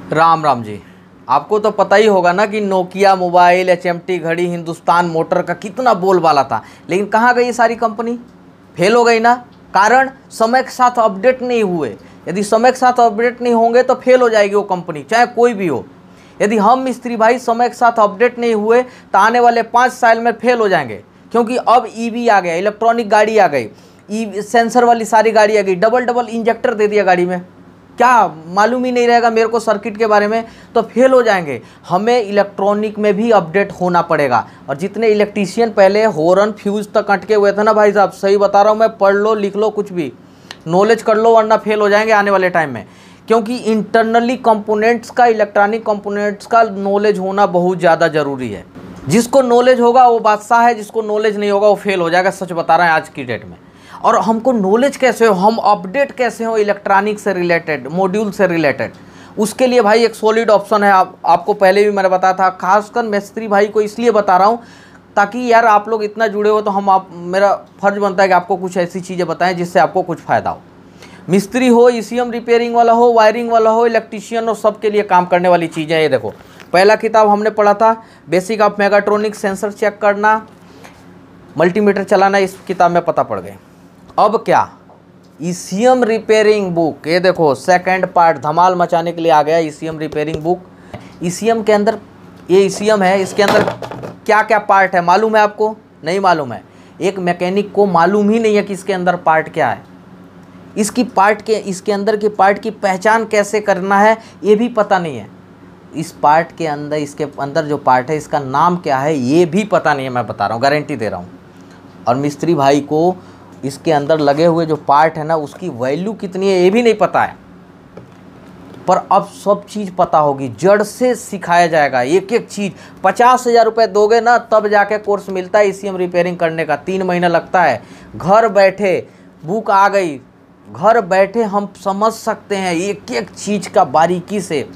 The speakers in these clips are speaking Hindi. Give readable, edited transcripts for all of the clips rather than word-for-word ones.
राम राम जी। आपको तो पता ही होगा ना कि नोकिया मोबाइल, एचएमटी घड़ी, हिंदुस्तान मोटर का कितना बोलबाला था, लेकिन कहाँ गई ये सारी कंपनी? फेल हो गई ना। कारण समय के साथ अपडेट नहीं हुए। यदि समय के साथ अपडेट नहीं होंगे तो फेल हो जाएगी वो कंपनी, चाहे कोई भी हो। यदि हम मिस्त्री भाई समय के साथ अपडेट नहीं हुए तो आने वाले 5 साल में फेल हो जाएंगे, क्योंकि अब ईवी आ गया, इलेक्ट्रॉनिक गाड़ी आ गई, ई सेंसर वाली सारी गाड़ी आ गई, डबल डबल इंजेक्टर दे दिया गाड़ी में, क्या मालूम ही नहीं रहेगा मेरे को सर्किट के बारे में, तो फेल हो जाएंगे। हमें इलेक्ट्रॉनिक में भी अपडेट होना पड़ेगा। और जितने इलेक्ट्रीशियन पहले हॉर्न फ्यूज तक अटके हुए थे ना भाई साहब, सही बता रहा हूँ मैं, पढ़ लो लिख लो कुछ भी, नॉलेज कर लो, वरना फेल हो जाएंगे आने वाले टाइम में। क्योंकि इंटरनली कंपोनेंट्स का, इलेक्ट्रॉनिक कंपोनेंट्स का नॉलेज होना बहुत ज़्यादा ज़रूरी है। जिसको नॉलेज होगा वो बादशाह है, जिसको नॉलेज नहीं होगा वो फेल हो जाएगा। सच बता रहे हैं आज की डेट में। और हमको नॉलेज कैसे हो, हम अपडेट कैसे हो इलेक्ट्रॉनिक से रिलेटेड, मॉड्यूल से रिलेटेड, उसके लिए भाई एक सॉलिड ऑप्शन है। आपको पहले भी मैंने बताया था, खासकर मिस्त्री भाई को इसलिए बता रहा हूँ ताकि यार आप लोग इतना जुड़े हो तो मेरा फ़र्ज बनता है कि आपको कुछ ऐसी चीज़ें बताएं जिससे आपको कुछ फ़ायदा हो। मिस्त्री हो, ईसीएम रिपेयरिंग वाला हो, वायरिंग वाला हो, इलेक्ट्रीशियन हो, सबके लिए काम करने वाली चीज़ें। ये देखो, पहला किताब हमने पढ़ा था basic of mechatronic, sensor check करना, मल्टीमीटर चलाना, इस किताब में पता पड़ गए। अब क्या, ईसीएम रिपेयरिंग बुक, ये देखो सेकंड पार्ट धमाल मचाने के लिए आ गया ईसीएम रिपेयरिंग बुक। ईसीएम के अंदर, ये ईसीएम है, इसके अंदर क्या क्या पार्ट है मालूम है आपको? नहीं मालूम है। एक मैकेनिक को मालूम ही नहीं है कि इसके अंदर पार्ट क्या है, इसके अंदर के पार्ट की पहचान कैसे करना है ये भी पता नहीं है। इस पार्ट के अंदर, इसके अंदर जो पार्ट है इसका नाम क्या है ये भी पता नहीं है। मैं बता रहा हूँ, गारंटी दे रहा हूँ। और मिस्त्री भाई को इसके अंदर लगे हुए जो पार्ट है ना, उसकी वैल्यू कितनी है ये भी नहीं पता है। पर अब सब चीज़ पता होगी, जड़ से सिखाया जाएगा एक एक चीज़। 50,000 रुपये दोगे ना तब जाके कोर्स मिलता है ईसीएम रिपेयरिंग करने का, 3 महीना लगता है। घर बैठे बुक आ गई, घर बैठे हम समझ सकते हैं एक एक चीज़ का बारीकी से,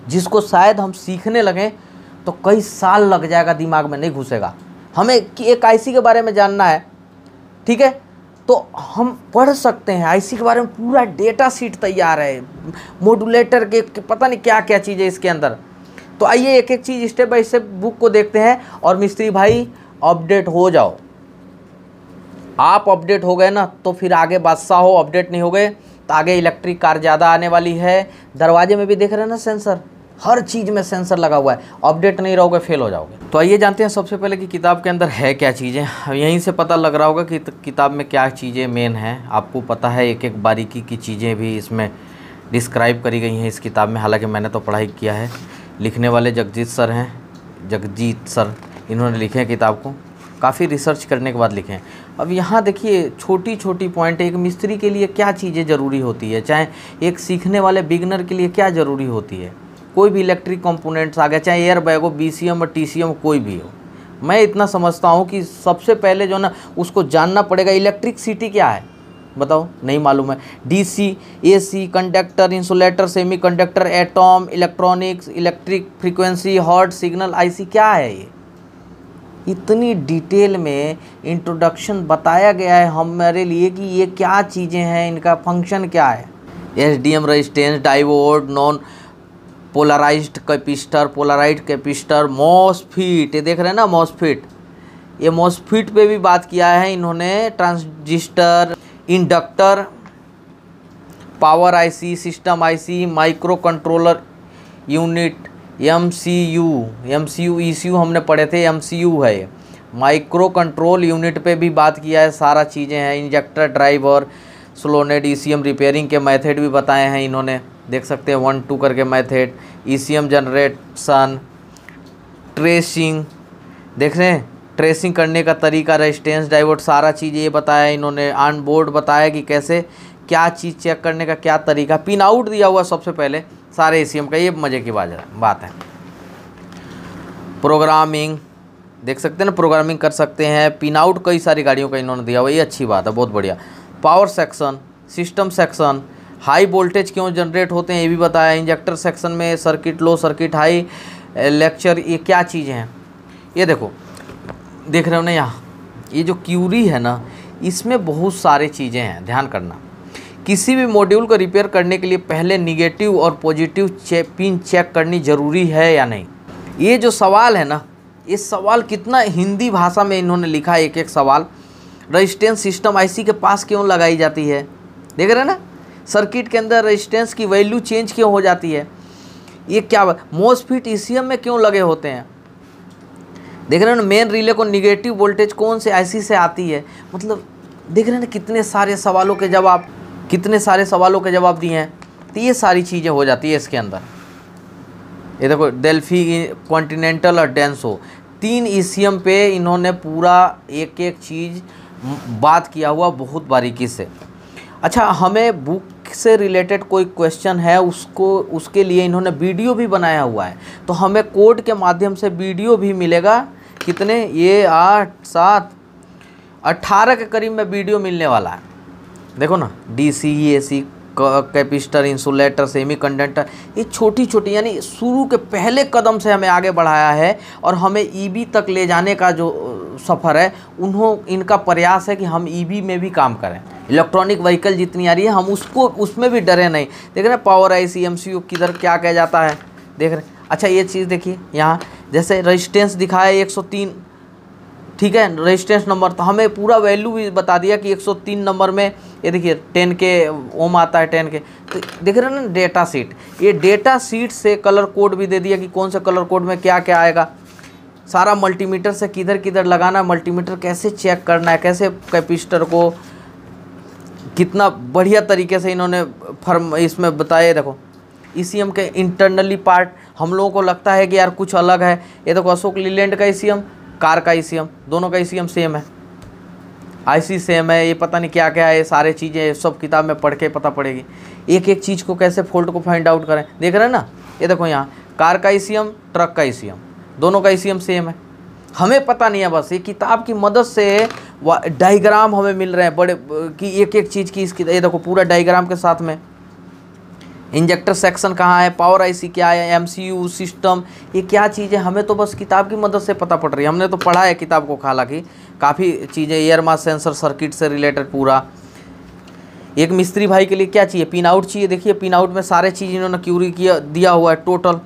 जिसको शायद हम सीखने लगें तो कई साल लग जाएगा, दिमाग में नहीं घुसेगा। हमें एक आईसी के बारे में जानना है, ठीक है, तो हम पढ़ सकते हैं आईसी के बारे में, पूरा डेटा शीट तैयार है, मॉड्यूलेटर के पता नहीं क्या क्या चीज़ है इसके अंदर। तो आइए एक एक चीज़ स्टेप बाय स्टेप बुक को देखते हैं। और मिस्त्री भाई अपडेट हो जाओ। आप अपडेट हो गए ना तो फिर आगे बादशाह हो, अपडेट नहीं हो गए तो आगे इलेक्ट्रिक कार ज़्यादा आने वाली है। दरवाजे में भी देख रहे हैं ना सेंसर, हर चीज़ में सेंसर लगा हुआ है। अपडेट नहीं रहोगे फेल हो जाओगे। तो आइए जानते हैं सबसे पहले कि किताब के अंदर है क्या चीज़ें। यहीं से पता लग रहा होगा कि किताब में क्या चीज़ें मेन हैं। आपको पता है एक एक बारीकी की चीज़ें भी इसमें डिस्क्राइब करी गई हैं इस किताब में। हालांकि मैंने तो पढ़ाई किया है। लिखने वाले जगजीत सर, इन्होंने लिखे हैं किताब को, काफ़ी रिसर्च करने के बाद लिखे हैं। अब यहाँ देखिए छोटी छोटी पॉइंट, एक मिस्त्री के लिए क्या चीज़ें ज़रूरी होती है, चाहे एक सीखने वाले बिगनर के लिए क्या ज़रूरी होती है। कोई भी इलेक्ट्रिक कंपोनेंट्स आ गया, चाहे एयर बैग हो, बीसीएम और टीसीएम कोई भी हो, मैं इतना समझता हूँ कि सबसे पहले जो ना उसको जानना पड़ेगा इलेक्ट्रिसिटी क्या है। बताओ, नहीं मालूम है। DC, AC, conductor, insulator, semi conductor, atom, electronics, electric frequency, hertz, signal, IC क्या है ये? इतनी डिटेल में इंट्रोडक्शन बताया गया है हमारे लिए कि ये क्या चीज़ें हैं, इनका फंक्शन क्या है। SDM, resistance, diode, non polarised capacitor, polarised capacitor, MOSFET, ये देख रहे हैं ना मॉसफीट, ये मॉसफीट पे भी बात किया है इन्होंने। Transistor, inductor, power IC, system IC, micro controller unit, MCU, ECU हमने पढ़े थे, एमसीयू है ये। माइक्रो कंट्रोल यूनिट पे भी बात किया है, सारा चीज़ें हैं। इंजेक्टर, ड्राइवर, सोलोनेड, ईसीएम रिपेयरिंग के मेथड भी बताए हैं इन्होंने, देख सकते हैं 1 2 करके मेथड। ईसीएम जनरेशन, ट्रेसिंग, देख रहे हैं ट्रेसिंग करने का तरीका, रेजिस्टेंस, डायोड, सारा चीज़ ये बताया इन्होंने। ऑन बोर्ड बताया कि कैसे क्या चीज़ चेक करने का क्या तरीका। पिन आउट दिया हुआ सबसे पहले सारे ईसीएम का, ये मज़े की बात है। प्रोग्रामिंग देख सकते हैं ना, प्रोग्रामिंग कर सकते हैं। पिन आउट कई सारी गाड़ियों का इन्होंने दिया हुआ, ये अच्छी बात है, बहुत बढ़िया। Power section, system section, high voltage क्यों जनरेट होते हैं ये भी बताया। इंजेक्टर सेक्शन में सर्किट लो, सर्किट हाई, लेक्चर, ये क्या चीज़ें हैं ये देखो, देख रहे हो ना यहाँ, ये जो क्यूरी है ना इसमें बहुत सारी चीज़ें हैं, ध्यान करना। किसी भी मॉड्यूल को रिपेयर करने के लिए पहले निगेटिव और पॉजिटिव पिन चेक करनी ज़रूरी है या नहीं। ये जो सवाल है ना, ये सवाल कितना हिंदी भाषा में इन्होंने लिखा है, एक एक सवाल। रेजिस्टेंस सिस्टम आईसी के पास क्यों लगाई जाती है, देख रहे हैं ना, सर्किट के अंदर रेजिस्टेंस की वैल्यू चेंज क्यों हो जाती है, ये क्या मोसफिट ईसीएम में क्यों लगे होते हैं, देख रहे हैं ना, मेन रिले को निगेटिव वोल्टेज कौन से आईसी से आती है। मतलब देख रहे हैं ना कितने सारे सवालों के जवाब दिए हैं। तो ये सारी चीज़ें हो जाती है इसके अंदर। ये देखो डेल्फी, कॉन्टिनेंटल और डेंसो, 3 ईसीएम पे इन्होंने पूरा एक एक चीज़ बात किया हुआ बहुत बारीकी से। अच्छा, हमें बुक से रिलेटेड कोई क्वेश्चन है उसके लिए इन्होंने वीडियो भी बनाया हुआ है, तो हमें कोड के माध्यम से वीडियो भी मिलेगा। कितने, ये 8, 7, 18 के करीब में वीडियो मिलने वाला है। देखो ना, DC, AC, capacitor, insulator, semi conductor, ये छोटी छोटी यानी शुरू के पहले कदम से हमें आगे बढ़ाया है और हमें ईबी तक ले जाने का जो सफ़र है इनका प्रयास है कि हम ईबी में भी काम करें। इलेक्ट्रॉनिक व्हीकल जितनी आ रही है हम उसमें भी डरे नहीं। देख रहे हैं पावर आईसी, एमसीयू किधर क्या कहा जाता है, देख रहे हैं। अच्छा, ये चीज़ देखिए यहाँ, जैसे रेजिस्टेंस दिखाया 103, ठीक है, रेजिस्टेंस नंबर, तो हमें पूरा वैल्यू भी बता दिया कि 103 नंबर में ये देखिए 10 के ओम आता है, 10 के। तो देख रहे हैं ना डेटा शीट, ये डेटा शीट से कलर कोड भी दे दिया कि कौन सा कलर कोड में क्या क्या आएगा। सारा मल्टीमीटर से किधर किधर लगाना है, मल्टीमीटर कैसे चेक करना है, कैसे कैपेसिटर को कितना बढ़िया तरीके से इन्होंने इसमें बताए। देखो ईसीएम के इंटरनली पार्ट हम लोगों को लगता है कि यार कुछ अलग है। ये देखो अशोक लीलैंड का ईसीएम, कार का ईसीएम, दोनों का ईसीएम सेम है, आईसी सेम है, ये पता नहीं क्या क्या है, ये सारे चीज़ें सब किताब में पढ़ के पता पड़ेगी। एक एक चीज़ को कैसे फॉल्ट को फाइंड आउट करें, देख रहे हैं ना। ये देखो यहाँ कार का ईसीएम, ट्रक का ईसीएम, दोनों का ईसीएम सेम है। हमें पता नहीं है, बस ये किताब की मदद से डायग्राम हमें मिल रहे हैं बड़े कि एक एक चीज़ की इसकी। ये देखो पूरा डायग्राम के साथ में इंजेक्टर सेक्शन कहाँ है, पावर आईसी क्या है, एमसीयू सिस्टम, ये क्या चीज़ है, हमें तो बस किताब की मदद से पता पड़ रही है। हमने तो पढ़ा है किताब को, हालांकि काफ़ी चीज़ें, एयर मास सेंसर सर्किट से रिलेटेड पूरा। एक मिस्त्री भाई के लिए क्या चाहिए, पिन आउट चाहिए। देखिए पिन आउट में सारे चीज़ इन्होंने क्यूरी किया दिया हुआ है टोटल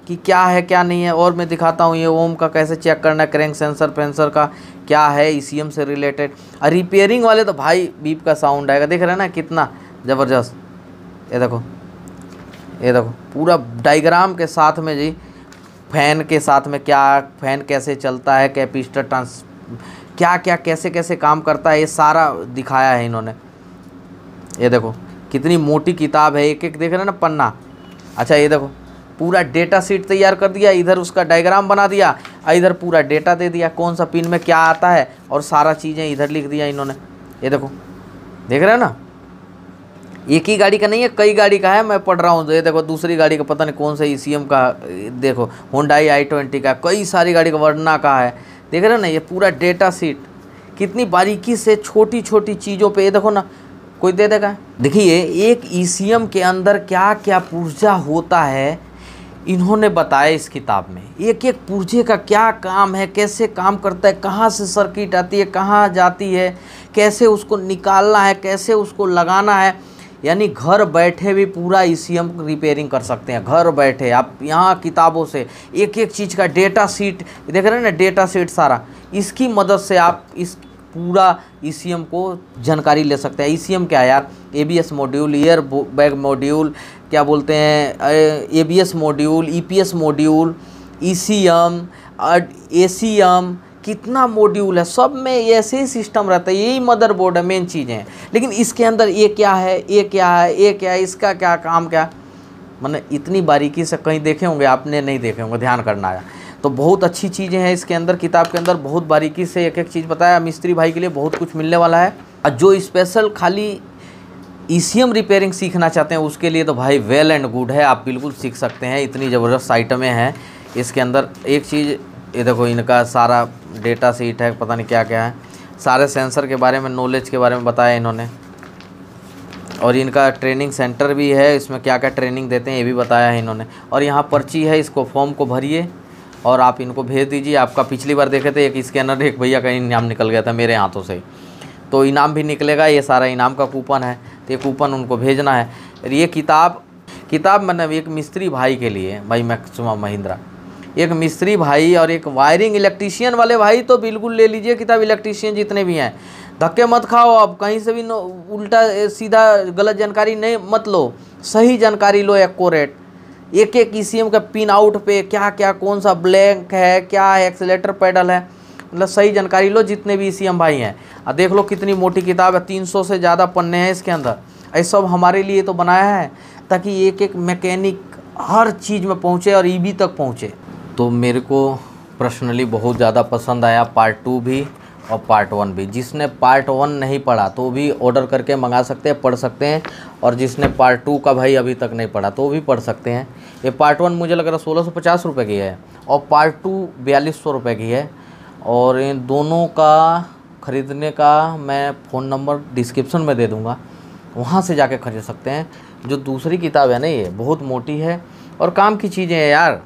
कि क्या है क्या नहीं है। और मैं दिखाता हूँ ये ओम का कैसे चेक करना है, क्रैंक सेंसर पेंसर का क्या है ईसीएम से रिलेटेड। और रिपेयरिंग वाले तो भाई बीप का साउंड आएगा, देख रहे हैं ना कितना ज़बरदस्त। ये देखो पूरा डायग्राम के साथ में जी, फैन के साथ में क्या, फैन कैसे चलता है, कैपेसिटर ट्रांस क्या क्या कैसे कैसे काम करता है, ये सारा दिखाया है इन्होंने। ये देखो कितनी मोटी किताब है, एक एक देख रहे हैं ना पन्ना। अच्छा ये देखो पूरा डेटा शीट तैयार कर दिया, इधर उसका डायग्राम बना दिया, इधर पूरा डेटा दे दिया कौन सा पिन में क्या आता है, और सारा चीज़ें इधर लिख दिया इन्होंने। ये देखो देख रहे हैं ना, एक ही गाड़ी का नहीं है, कई गाड़ी का है, मैं पढ़ रहा हूँ। ये देखो दूसरी गाड़ी का पता नहीं कौन सा ईसीएम का, देखो होंडाई i20 का, कई सारी गाड़ी का, वर्ना का है, देख रहे हो ना। ये पूरा डेटा शीट कितनी बारीकी से छोटी छोटी चीज़ों पे, ये देखो ना कोई दे देगा। देखिए एक ईसीएम के अंदर क्या क्या पुर्जा होता है इन्होंने बताया इस किताब में। एक एक पुर्जे का क्या काम है, कैसे काम करता है, कहाँ से सर्किट आती है, कहाँ जाती है, कैसे उसको निकालना है, कैसे उसको लगाना है। यानी घर बैठे भी पूरा ईसीएम रिपेयरिंग कर सकते हैं, घर बैठे आप यहाँ किताबों से एक एक चीज़ का डेटा शीट देख रहे हैं ना, डेटा शीट सारा, इसकी मदद से आप इस पूरा ईसीएम को जानकारी ले सकते हैं। ईसीएम क्या है यार, ABS module, air bag module, क्या बोलते हैं ABS module, EPS module, ECM, ACM, कितना मॉड्यूल है, सब में ऐसे ही सिस्टम रहता है, यही मदरबोर्ड है, मेन चीज़ें हैं। लेकिन इसके अंदर ये क्या है, ये क्या है, ये क्या है, इसका क्या काम क्या, मैंने इतनी बारीकी से कहीं देखे होंगे आपने, नहीं देखे होंगे, ध्यान करना है। तो बहुत अच्छी चीज़ें हैं इसके अंदर, किताब के अंदर बहुत बारीकी से एक एक चीज़ बताया। मिस्त्री भाई के लिए बहुत कुछ मिलने वाला है, और जो स्पेशल खाली ईसीएम रिपेयरिंग सीखना चाहते हैं उसके लिए तो भाई वेल एंड गुड है, आप बिल्कुल सीख सकते हैं। इतनी ज़बरदस्त आइटमें हैं इसके अंदर। एक चीज़ ये देखो, इनका सारा डेटा शीट है, पता नहीं क्या क्या है, सारे सेंसर के बारे में, नॉलेज के बारे में बताया इन्होंने। और इनका ट्रेनिंग सेंटर भी है, इसमें क्या क्या ट्रेनिंग देते हैं ये भी बताया है इन्होंने। और यहाँ पर्ची है, इसको फॉर्म को भरिए और आप इनको भेज दीजिए। आपका पिछली बार देखे थे एक स्कैनर, एक भैया का नाम निकल गया था मेरे हाथों से, तो इनाम भी निकलेगा, ये सारा इनाम का कूपन है, तो ये कूपन उनको भेजना है। और ये किताब मतलब एक मिस्त्री भाई के लिए, भाई मैक्सिमा महिंद्रा, एक मिस्त्री भाई और एक वायरिंग इलेक्ट्रीशियन वाले भाई तो बिल्कुल ले लीजिए किताब। इलेक्ट्रीशियन जितने भी हैं, धक्के मत खाओ, अब कहीं से भी उल्टा सीधा गलत जानकारी नहीं मत लो, सही जानकारी लो, एक्यूरेट। एक एक ECM का पिन आउट पे क्या क्या, कौन सा ब्लैंक है, क्या है, एक्सीलेटर पेडल है, मतलब सही जानकारी लो जितने भी ECM भाई हैं। और देख लो कितनी मोटी किताब है, 300 से ज़्यादा पन्ने हैं इसके अंदर। ये सब हमारे लिए तो बनाया है ताकि एक एक मैकेनिक हर चीज़ में पहुँचे और EV तक पहुँचे। तो मेरे को पर्सनली बहुत ज़्यादा पसंद आया पार्ट 2 भी और पार्ट 1 भी। जिसने पार्ट 1 नहीं पढ़ा तो भी ऑर्डर करके मंगा सकते हैं, पढ़ सकते हैं, और जिसने पार्ट 2 का भाई अभी तक नहीं पढ़ा तो भी पढ़ सकते हैं। ये पार्ट 1 मुझे लग रहा 1650 रुपये की है और पार्ट 2 4200 रुपये की है। और इन दोनों का ख़रीदने का मैं फ़ोन नंबर डिस्क्रिप्शन में दे दूँगा, वहाँ से जाके खरीद सकते हैं। जो दूसरी किताब है ना, ये बहुत मोटी है और काम की चीज़ें हैं यार।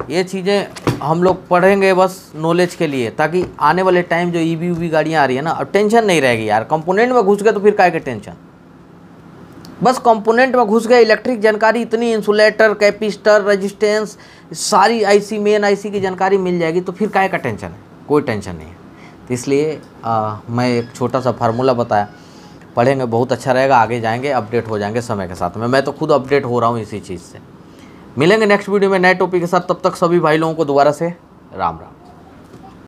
ये चीज़ें हम लोग पढ़ेंगे बस नॉलेज के लिए, ताकि आने वाले टाइम जो EV गाड़ियाँ आ रही है ना, अब टेंशन नहीं रहेगी यार। कंपोनेंट में घुस गए तो फिर काय के टेंशन, बस कंपोनेंट में घुस गए, इलेक्ट्रिक जानकारी इतनी, इंसुलेटर, कैपेसिटर, रेजिस्टेंस, सारी IC मेन IC की जानकारी मिल जाएगी, तो फिर काय का टेंशन है, कोई टेंशन नहीं है। तो इसलिए मैं एक छोटा सा फार्मूला बताया, पढ़ेंगे बहुत अच्छा रहेगा, आगे जाएंगे, अपडेट हो जाएंगे समय के साथ में। मैं तो खुद अपडेट हो रहा हूँ इसी चीज़ से। मिलेंगे नेक्स्ट वीडियो में नए टॉपिक के साथ, तब तक सभी भाई लोगों को दोबारा से राम राम।